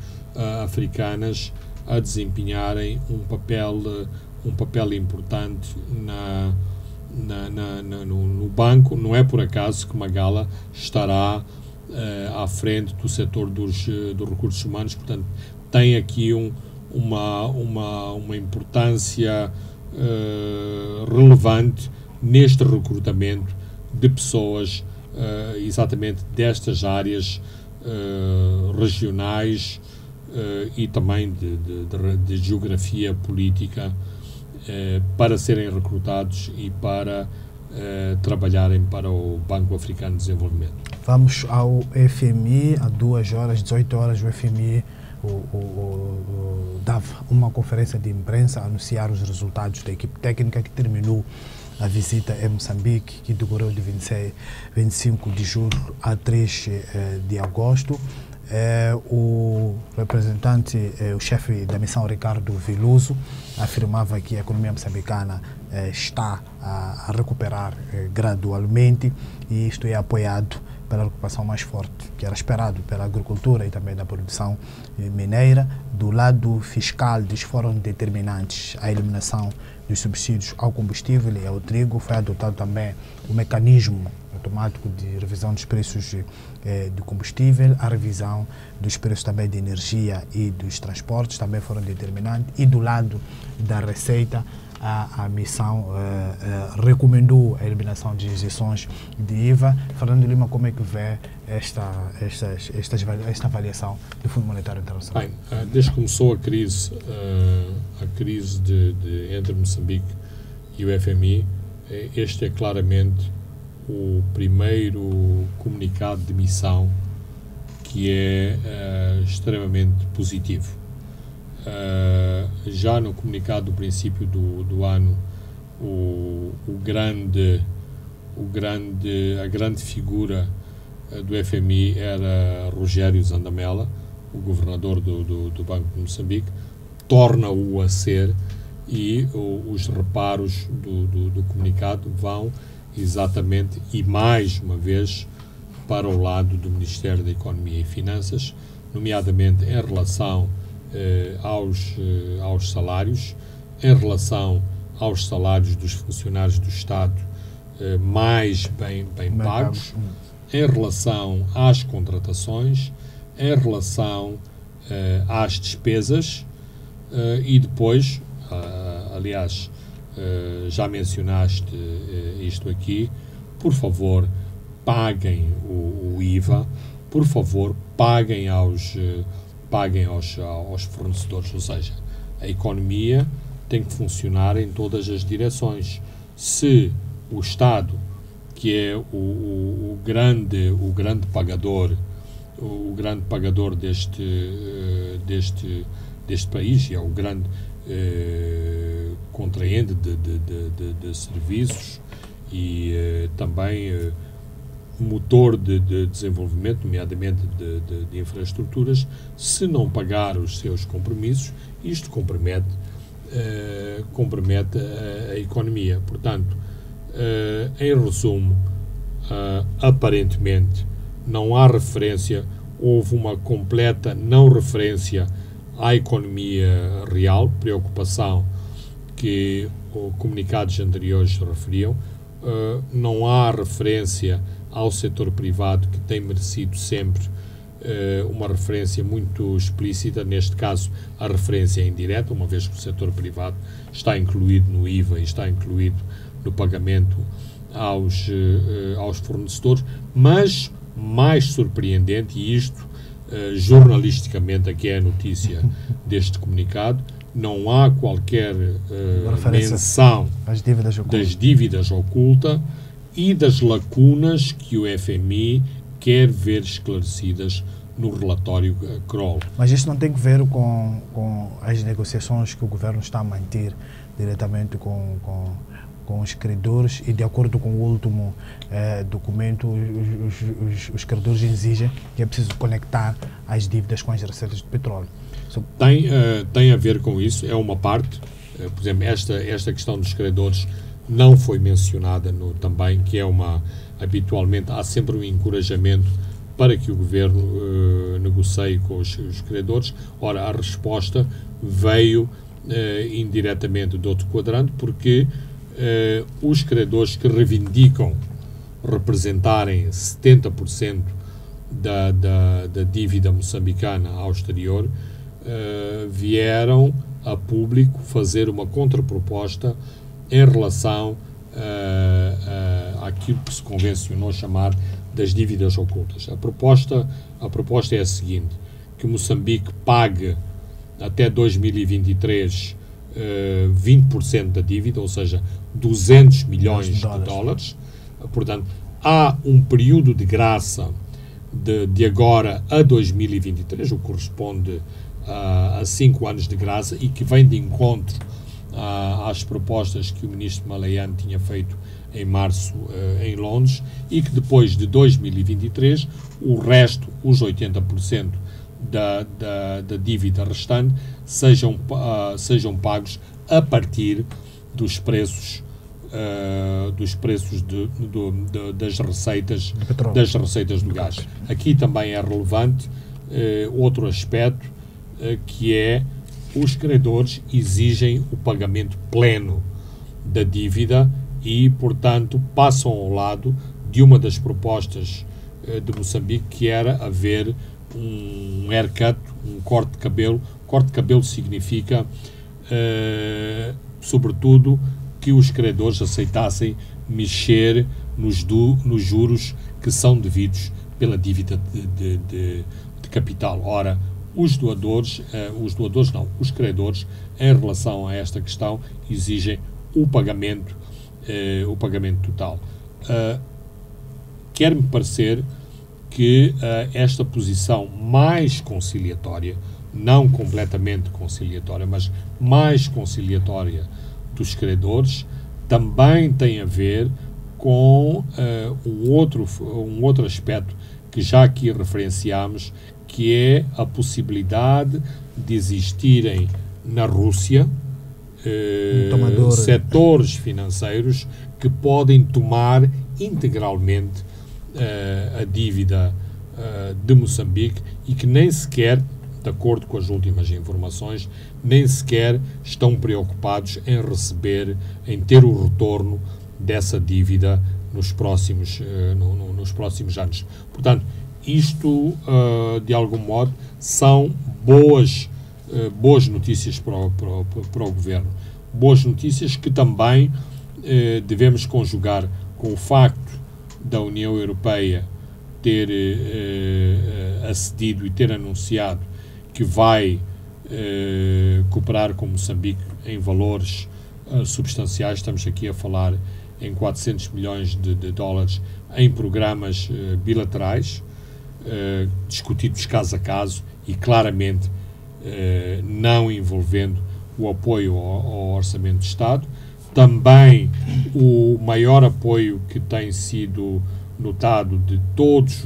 africanas a desempenharem um papel importante no banco. Não é por acaso que Magala estará à frente do setor dos recursos humanos, portanto tem aqui uma importância relevante neste recrutamento de pessoas exatamente destas áreas regionais e também de geografia política para serem recrutados e para trabalharem para o Banco Africano de Desenvolvimento. Vamos ao FMI, a 2 horas, 18 horas, o FMI dava uma conferência de imprensa a anunciar os resultados da equipe técnica que terminou a visita em Moçambique, que decorreu de 25 de julho a 3 de agosto. O representante, o chefe da missão, Ricardo Veloso, afirmava que a economia moçambicana está a recuperar gradualmente, e isto é apoiado pela recuperação mais forte que era esperado pela agricultura e também da produção mineira. Do lado fiscal, foram determinantes a eliminação dos subsídios ao combustível e ao trigo. Foi adotado também o mecanismo automático de revisão dos preços do combustível, a revisão dos preços também de energia e dos transportes também foram determinantes. E do lado da Receita, a missão recomendou a eliminação de isenções de IVA. Fernando Lima, como é que vê esta avaliação do Fundo Monetário Internacional? Bem, desde que começou a crise entre Moçambique e o FMI, este é claramente o primeiro comunicado de missão que é extremamente positivo. Já no comunicado do princípio do ano, a grande figura do FMI era Rogério Zandamela, o governador do Banco de Moçambique, torna-o a ser, e os reparos do comunicado vão exatamente e mais uma vez para o lado do Ministério da Economia e Finanças, nomeadamente em relação aos salários, em relação aos salários dos funcionários do Estado mais bem pagos, em relação às contratações, em relação às despesas e depois, aliás, já mencionaste isto aqui, por favor, paguem o IVA, por favor, paguem aos fornecedores, ou seja, a economia tem que funcionar em todas as direções. Se o Estado, que é o grande pagador deste país, e é o grande contraente de serviços e também motor de desenvolvimento, nomeadamente de infraestruturas, se não pagar os seus compromissos, isto compromete a economia. Portanto, em resumo, aparentemente não há referência, houve uma completa não referência à economia real, preocupação que os comunicados anteriores se referiam, não há referência ao setor privado, que tem merecido sempre uma referência muito explícita, neste caso a referência é indireta, uma vez que o setor privado está incluído no IVA e está incluído no pagamento aos fornecedores, mas mais surpreendente, e isto jornalisticamente aqui é a notícia deste comunicado, não há qualquer menção das dívidas ocultas e das lacunas que o FMI quer ver esclarecidas no relatório Kroll. Mas isto não tem que ver com as negociações que o governo está a manter diretamente com os credores, e de acordo com o último documento, os credores exigem que é preciso conectar as dívidas com as receitas de petróleo. Tem a ver com isso, é uma parte. Por exemplo, esta questão dos credores não foi mencionada também, que é habitualmente há sempre um encorajamento para que o governo negocie com os credores. Ora, a resposta veio indiretamente do outro quadrante, porque os credores que reivindicam representarem 70% da dívida moçambicana ao exterior vieram a público fazer uma contraproposta em relação àquilo que se convencionou chamar das dívidas ocultas. A proposta é a seguinte: que Moçambique pague até 2023 20% da dívida, ou seja, 200 milhões de dólares. Portanto, há um período de graça de agora a 2023, o que corresponde a 5 anos de graça e que vem de encontro às propostas que o ministro Malayan tinha feito em março em Londres, e que depois de 2023 o resto, os 80% da dívida restante, sejam pagos a partir dos preços das receitas do gás. Aqui também é relevante outro aspecto, que é os credores exigem o pagamento pleno da dívida e, portanto, passam ao lado de uma das propostas de Moçambique, que era haver um haircut, um corte de cabelo. Corte de cabelo significa, sobretudo, que os credores aceitassem mexer nos juros que são devidos pela dívida de capital. Ora, os credores, em relação a esta questão, exigem o pagamento total. Quer-me parecer que esta posição mais conciliatória, não completamente conciliatória, mas mais conciliatória dos credores, também tem a ver com um outro aspecto que já aqui referenciámos, que é a possibilidade de existirem na Rússia setores financeiros que podem tomar integralmente a dívida de Moçambique e que nem sequer, de acordo com as últimas informações, nem sequer estão preocupados em ter o retorno dessa dívida nos próximos anos. Portanto, isto, de algum modo, são boas notícias para o Governo. Boas notícias que também devemos conjugar com o facto da União Europeia ter acedido e ter anunciado que vai cooperar com Moçambique em valores substanciais. Estamos aqui a falar em 400 milhões de dólares em programas bilaterais, discutidos caso a caso e claramente não envolvendo o apoio ao Orçamento de Estado. Também o maior apoio que tem sido notado de todos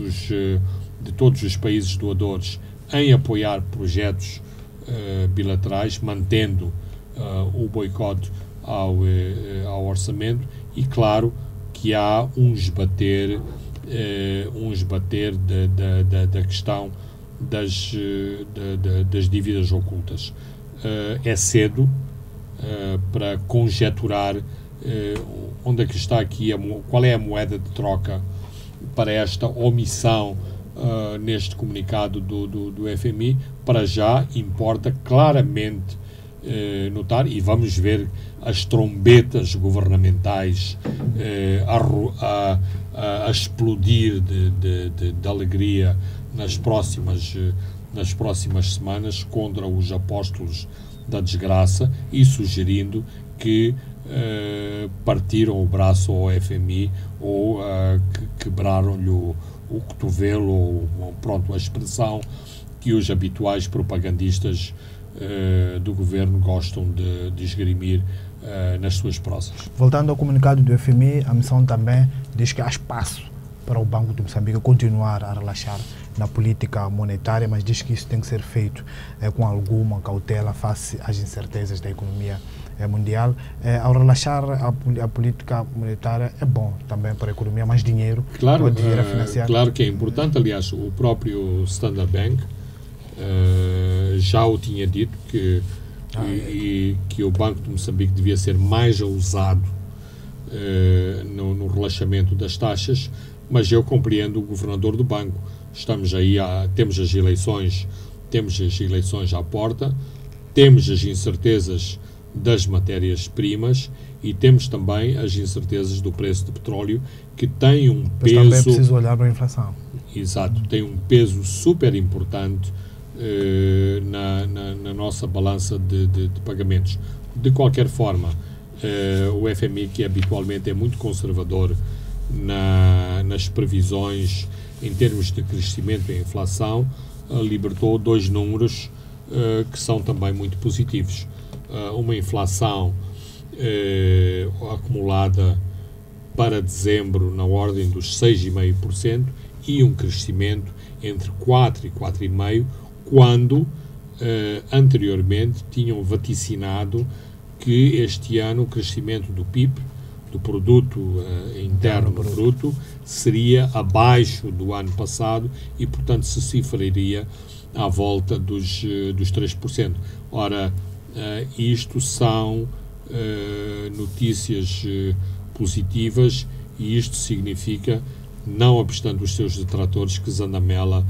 os países doadores em apoiar projetos bilaterais, mantendo o boicote ao orçamento, e claro que há um esbater da questão das dívidas ocultas. É cedo para conjeturar onde é que está aqui, qual é a moeda de troca para esta omissão neste comunicado do FMI. Para já importa claramente notar, e vamos ver as trombetas governamentais a explodir de alegria nas próximas semanas contra os apóstolos da desgraça, e sugerindo que partiram o braço ao FMI ou quebraram-lhe o cotovelo, ou pronto, a expressão que os habituais propagandistas do governo gostam de esgrimir nas suas prosas. Voltando ao comunicado do FMI, a missão também diz que há espaço para o Banco de Moçambique continuar a relaxar na política monetária, mas diz que isso tem que ser feito com alguma cautela face às incertezas da economia mundial. Ao relaxar a política monetária é bom também para a economia, mais dinheiro pode vir a financiar. Claro que é importante. Aliás, o próprio Standard Bank já o tinha dito que o Banco de Moçambique devia ser mais ousado no relaxamento das taxas, mas eu compreendo o governador do banco. Temos as eleições à porta, temos as incertezas das matérias-primas e temos também as incertezas do preço do petróleo, que tem um peso... Mas também é preciso olhar para a inflação. Exato, tem um peso super importante na nossa balança de pagamentos. De qualquer forma, o FMI, que habitualmente é muito conservador nas previsões em termos de crescimento e inflação, libertou dois números que são também muito positivos. Uma inflação acumulada para dezembro na ordem dos 6,5% e um crescimento entre 4% e 4,5%, quando anteriormente tinham vaticinado que este ano o crescimento do PIB, do Produto Interno Bruto, seria abaixo do ano passado e, portanto, se cifraria à volta dos 3%. Ora, isto são notícias positivas e isto significa, não obstante os seus detratores, que Zandamela,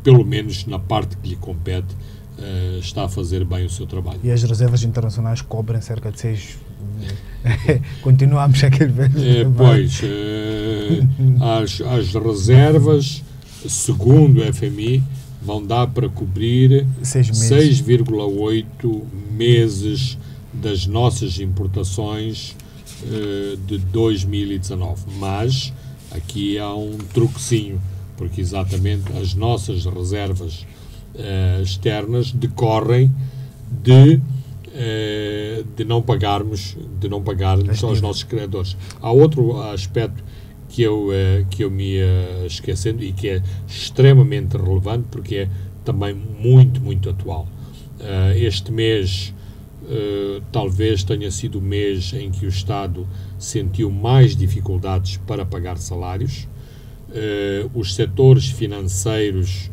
pelo menos na parte que lhe compete, está a fazer bem o seu trabalho. E as reservas internacionais cobrem cerca de 6... Continuamos aquele velho pois, as reservas, segundo o FMI, vão dar para cobrir 6,8 meses das nossas importações de 2019. Mas aqui há um truquezinho, porque exatamente as nossas reservas externas decorrem de não pagarmos aos nossos credores. Há outro aspecto que eu me ia esquecendo e que é extremamente relevante, porque é também muito, muito atual. Este mês talvez tenha sido o mês em que o Estado sentiu mais dificuldades para pagar salários. Os setores financeiros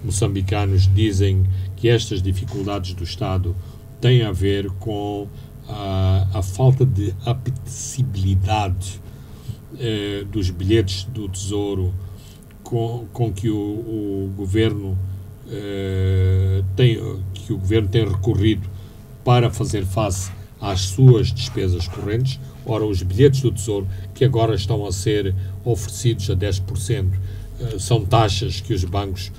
moçambicanos dizem que estas dificuldades do Estado têm a ver com a falta de apetecibilidade dos bilhetes do Tesouro com que o governo tem recorrido para fazer face às suas despesas correntes. Ora, os bilhetes do Tesouro, que agora estão a ser oferecidos a 10%, são taxas que os bancos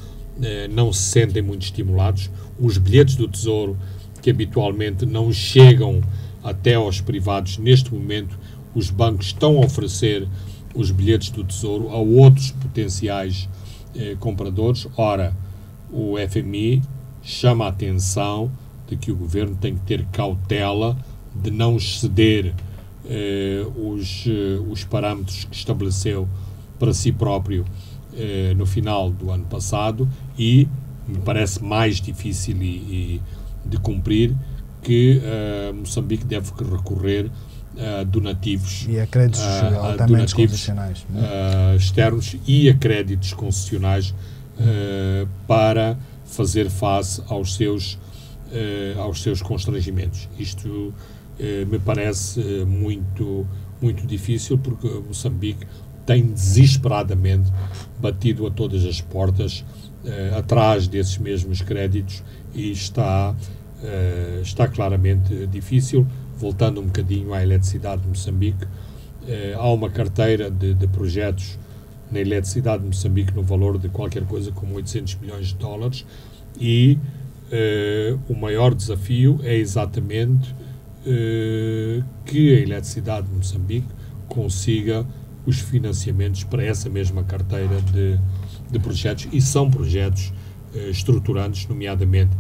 não se sentem muito estimulados. Os bilhetes do Tesouro, que habitualmente não chegam até aos privados, neste momento os bancos estão a oferecer os bilhetes do Tesouro a outros potenciais compradores. Ora, o FMI chama a atenção de que o governo tem que ter cautela de não exceder os parâmetros que estabeleceu para si próprio no final do ano passado, e me parece mais difícil de cumprir, que Moçambique deve recorrer a donativos e a créditos altamente condicionais, externos e a créditos concessionais para fazer face aos seus constrangimentos. Isto me parece muito, muito difícil, porque Moçambique tem desesperadamente batido a todas as portas atrás desses mesmos créditos e está claramente difícil. Voltando um bocadinho à eletricidade de Moçambique, há uma carteira de projetos na eletricidade de Moçambique no valor de qualquer coisa como 800 milhões de dólares e o maior desafio é exatamente que a eletricidade de Moçambique consiga os financiamentos para essa mesma carteira de projetos, e são projetos estruturantes, nomeadamente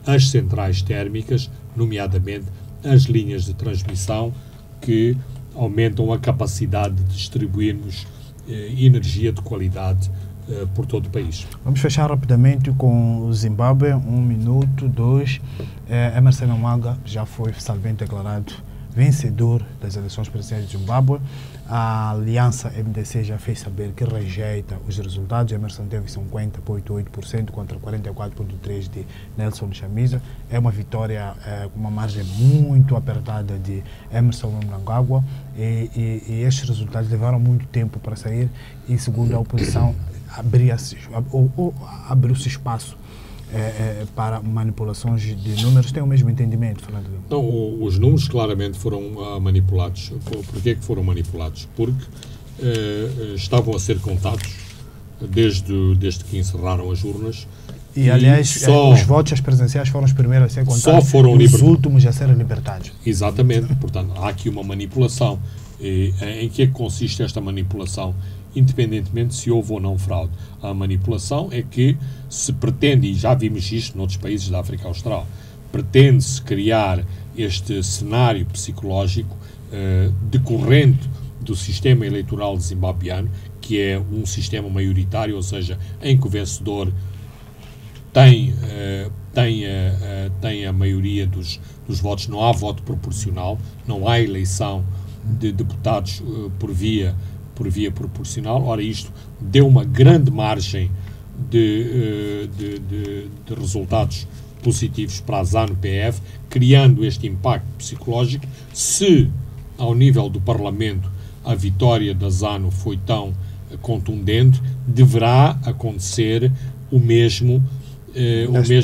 as centrais térmicas, nomeadamente as linhas de transmissão que aumentam a capacidade de distribuirmos energia de qualidade por todo o país. Vamos fechar rapidamente com o Zimbábue, 1 minuto, 2. Emmerson Mnangagwa já foi oficialmente declarado vencedor das eleições presidenciais de Zimbábue. A aliança MDC já fez saber que rejeita os resultados. Emerson teve 50,8% contra 44,3% de Nelson Chamisa. É uma vitória com uma margem muito apertada de Emmerson Mnangagwa, e estes resultados levaram muito tempo para sair, e segundo a oposição abriu-se espaço para manipulações de números. Tem o mesmo entendimento, Fernando? Não, os números claramente foram manipulados. Por que foram manipulados? Porque estavam a ser contados desde que encerraram as urnas. E aliás, os votos às presidenciais foram os primeiros a ser contados, só foram os últimos a serem libertados. Exatamente. Portanto, há aqui uma manipulação. Em que é que consiste esta manipulação? independentemente se houve ou não fraude. A manipulação é que se pretende, e já vimos isto noutros países da África Austral, pretende-se criar este cenário psicológico decorrente do sistema eleitoral zimbabuiano, que é um sistema maioritário, ou seja, em que o vencedor tem a maioria dos votos, não há voto proporcional, não há eleição de deputados por via proporcional. Ora, isto deu uma grande margem de resultados positivos para a ZANU-PF, criando este impacto psicológico. Se, ao nível do Parlamento, a vitória da ZANU foi tão contundente, deverá acontecer o mesmo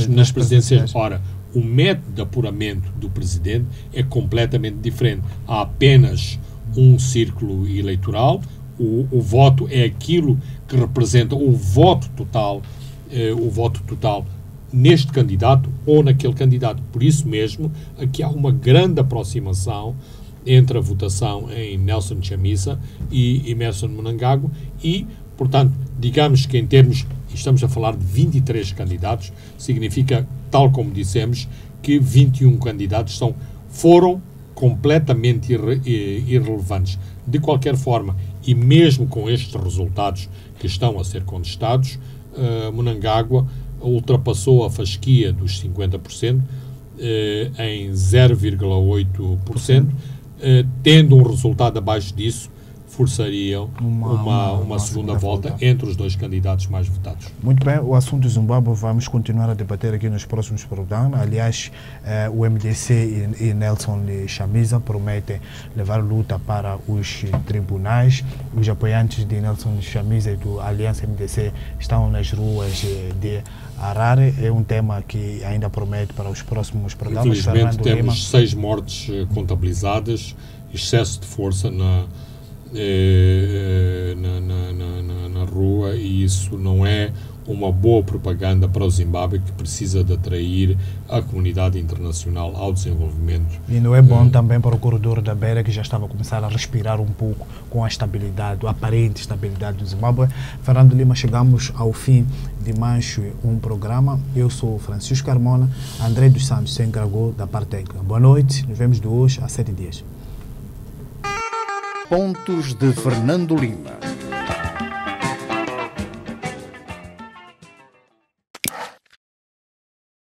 nas presidenciais. Ora, o método de apuramento do presidente é completamente diferente. Há apenas um círculo eleitoral, o voto é aquilo que representa o voto total neste candidato ou naquele candidato. Por isso mesmo, aqui há uma grande aproximação entre a votação em Nelson Chamisa e Emmerson Mnangagwa e, portanto, digamos que em termos, estamos a falar de 23 candidatos, significa, tal como dissemos, que 21 candidatos foram completamente irrelevantes. De qualquer forma, e mesmo com estes resultados que estão a ser contestados, Mnangagwa ultrapassou a fasquia dos 50% em 0,8%, tendo um resultado abaixo disso, forçariam uma segunda volta entre os dois candidatos mais votados. Muito bem, o assunto Zimbábue vamos continuar a debater aqui nos próximos programas. Aliás, o MDC e Nelson Chamisa prometem levar luta para os tribunais. Os apoiantes de Nelson Chamisa e do Aliança MDC estão nas ruas de Harare. É um tema que ainda promete para os próximos programas. Infelizmente temos 6 mortes contabilizadas, excesso de força na rua, e isso não é uma boa propaganda para o Zimbábue, que precisa de atrair a comunidade internacional ao desenvolvimento. E não é bom também para o corredor da Beira, que já estava a começar a respirar um pouco com a estabilidade, a aparente estabilidade do Zimbábue. Fernando Lima, chegamos ao fim de mais um programa. Eu sou Francisco Carmona, André dos Santos se encarregou da parte técnica. Boa noite, nos vemos de hoje a 7 dias. Pontos de Fernando Lima.